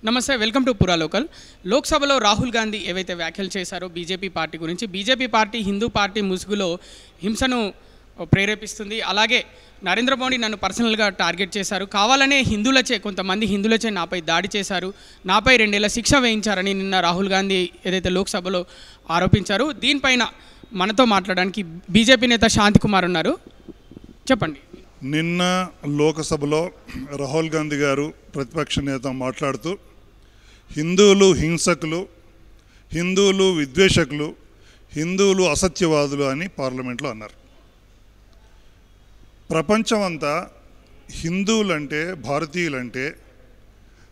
నమస్తే, welcome to పురా local. లోక్సభలో రాహుల్ గాంధీ ఏవైతే వ్యాఖ్యలు చేశారో బీజేపీ పార్టీ గురించి, బీజేపీ పార్టీ హిందూ పార్టీ ముసుగులో హింసను ప్రేరేపిస్తుంది, అలాగే నరేంద్ర మోడీ నన్ను పర్సనల్గా టార్గెట్ చేశారు, కావాలనే కొంతమంది హిందువులచే నాపై దాడి చేశారు, నాపై 2 ఏళ్ల శిక్ష వేయించారని నిన్న రాహుల్ గాంధీ ఏదైతే లోక్సభలో ఆరోపించారు. దీనిపైన మనతో మాట్లాడడానికి బీజేపీ నేత శాంతికుమార్ ఉన్నారు. చెప్పండి. నిన్న లోకసభలో రాహుల్ గాంధీ గారు ప్రతిపక్ష నేత మాట్లాడుతూ హిందువులు హింసకులు, హిందువులు విద్వేషకులు, హిందువులు అసత్యవాదులు అని పార్లమెంట్లో అన్నారు. ప్రపంచమంతా హిందువులంటే, భారతీయులంటే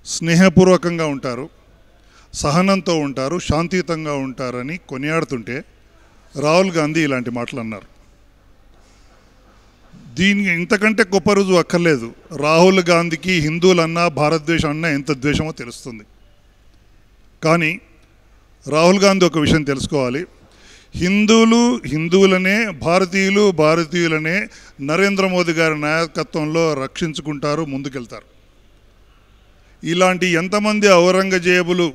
స్నేహపూర్వకంగా ఉంటారు, సహనంతో ఉంటారు, శాంతియుతంగా ఉంటారని కొనియాడుతుంటే రాహుల్ గాంధీ ఇలాంటి మాటలు అన్నారు. దీనికి ఇంతకంటే గొప్ప రుజువు అక్కర్లేదు. రాహుల్ గాంధీకి హిందువులన్నా భారతదేశం అన్నా ఎంత ద్వేషమో తెలుస్తుంది. కానీ రాహుల్ గాంధీ ఒక విషయం తెలుసుకోవాలి, హిందువులనే, భారతీయులనే నరేంద్ర మోదీ గారి నాయకత్వంలో రక్షించుకుంటారు, ముందుకెళ్తారు. ఇలాంటి ఎంతమంది ఔరంగజేబులు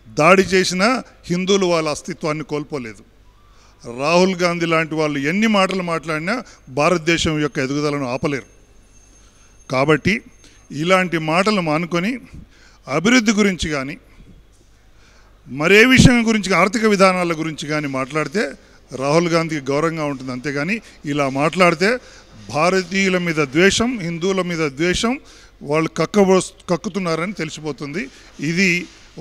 దాడి చేసినా హిందువులు వాళ్ళ అస్తిత్వాన్ని కోల్పోలేదు. రాహుల్ గాంధీ లాంటి వాళ్ళు ఎన్ని మాటలు మాట్లాడినా భారతదేశం యొక్క ఎదుగుదలను ఆపలేరు. కాబట్టి ఇలాంటి మాటలు మానుకొని అభివృద్ధి గురించి కానీ, మరే విషయం గురించి, ఆర్థిక విధానాల గురించి కానీ మాట్లాడితే రాహుల్ గాంధీకి గౌరవంగా ఉంటుంది. అంతేగాని ఇలా మాట్లాడితే భారతీయుల మీద ద్వేషం, హిందువుల మీద ద్వేషం వాళ్ళు కక్కుతున్నారని తెలిసిపోతుంది. ఇది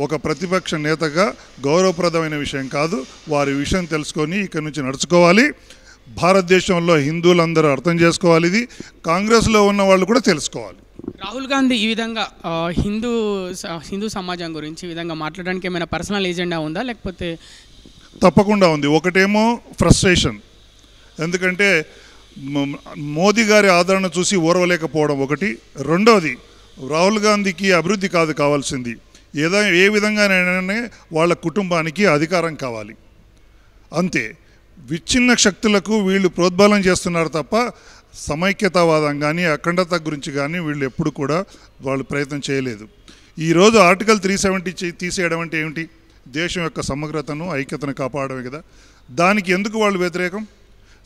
ఒక ప్రతిపక్ష నేతగా గౌరవప్రదమైన విషయం కాదు. వారి విషయం తెలుసుకొని ఇక్కడి నుంచి నడుచుకోవాలి. భారతదేశంలో హిందువులందరూ అర్థం చేసుకోవాలి. ఇది కాంగ్రెస్లో ఉన్న వాళ్ళు కూడా తెలుసుకోవాలి. రాహుల్ గాంధీ ఈ విధంగా హిందూ సమాజం గురించి ఈ విధంగా మాట్లాడడానికి ఏమైనా పర్సనల్ ఏజెండా ఉందా, లేకపోతే? తప్పకుండా ఉంది. ఒకటేమో ఫ్రస్ట్రేషన్, ఎందుకంటే మోదీ గారి ఆదరణ చూసి ఓర్వలేకపోవడం ఒకటి. రెండవది, రాహుల్ గాంధీకి అభివృద్ధి కాదు కావాల్సింది, ఏ విధంగానైనా వాళ్ళ కుటుంబానికి అధికారం కావాలి. అంతే. విచ్ఛిన్న శక్తులకు వీళ్ళు ప్రోద్బలం చేస్తున్నారు తప్ప సమైక్యతావాదం కానీ, అఖండత గురించి కానీ వీళ్ళు ఎప్పుడు కూడా వాళ్ళు ప్రయత్నం చేయలేదు. ఈరోజు ఆర్టికల్ 370 తీసేయడం అంటే ఏమిటి? దేశం యొక్క సమగ్రతను, ఐక్యతను కాపాడమే కదా. దానికి ఎందుకు వాళ్ళు వ్యతిరేకం?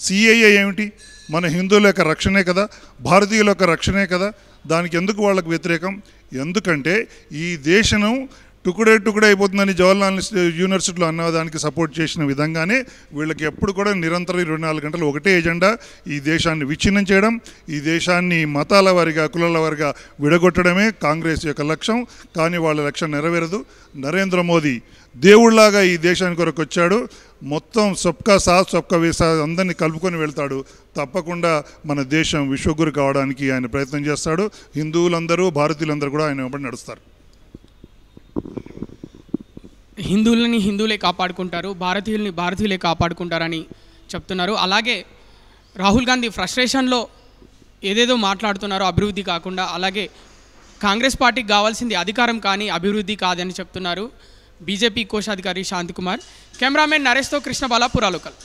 సిఏఏ ఏమిటి? మన హిందువుల యొక్క రక్షణే కదా, భారతీయుల యొక్క రక్షణే కదా. దానికి ఎందుకు వాళ్ళకు వ్యతిరేకం? ఎందుకంటే ఈ దేశం టుకుడే అయిపోతుందని జవహర్లాల్ యూనివర్సిటీలో అన్నదానికి సపోర్ట్ చేసిన విధంగానే వీళ్ళకి ఎప్పుడు కూడా నిరంతరం 24 గంటలు ఒకటే ఎజెండా, ఈ దేశాన్ని విచ్ఛిన్నం చేయడం, ఈ దేశాన్ని మతాల వారిగా, కులాల వారిగా విడగొట్టడమే కాంగ్రెస్ యొక్క లక్ష్యం. కానీ వాళ్ళ లక్ష్యం నెరవేరదు. నరేంద్ర మోదీ దేవుళ్లాగా ఈ దేశానికి కొరకు వచ్చాడు. మొత్తం సబ్కా సాత్ సబ్కా వికాస్ అందరినీ కలుపుకొని వెళ్తాడు. తప్పకుండా మన దేశం విశ్వగురు కావడానికి ఆయన ప్రయత్నం చేస్తాడు. హిందువులందరూ, భారతీయులందరూ కూడా ఆయన వెంబడి నడుస్తారు. హిందువులని హిందువులే కాపాడుకుంటారు, భారతీయుల్ని భారతీయులే కాపాడుకుంటారని చెప్తున్నారు. అలాగే రాహుల్ గాంధీ ఫ్రస్ట్రేషన్లో ఏదేదో మాట్లాడుతున్నారు, అభివృద్ధి కాకుండా. అలాగే కాంగ్రెస్ పార్టీకి కావాల్సింది అధికారం కానీ అభివృద్ధి కాదని చెప్తున్నారు బీజేపీ కోశాధికారి శాంతికుమార్. కెమెరామెన్ నరేష్తో కృష్ణబాల, పురా లోకల్.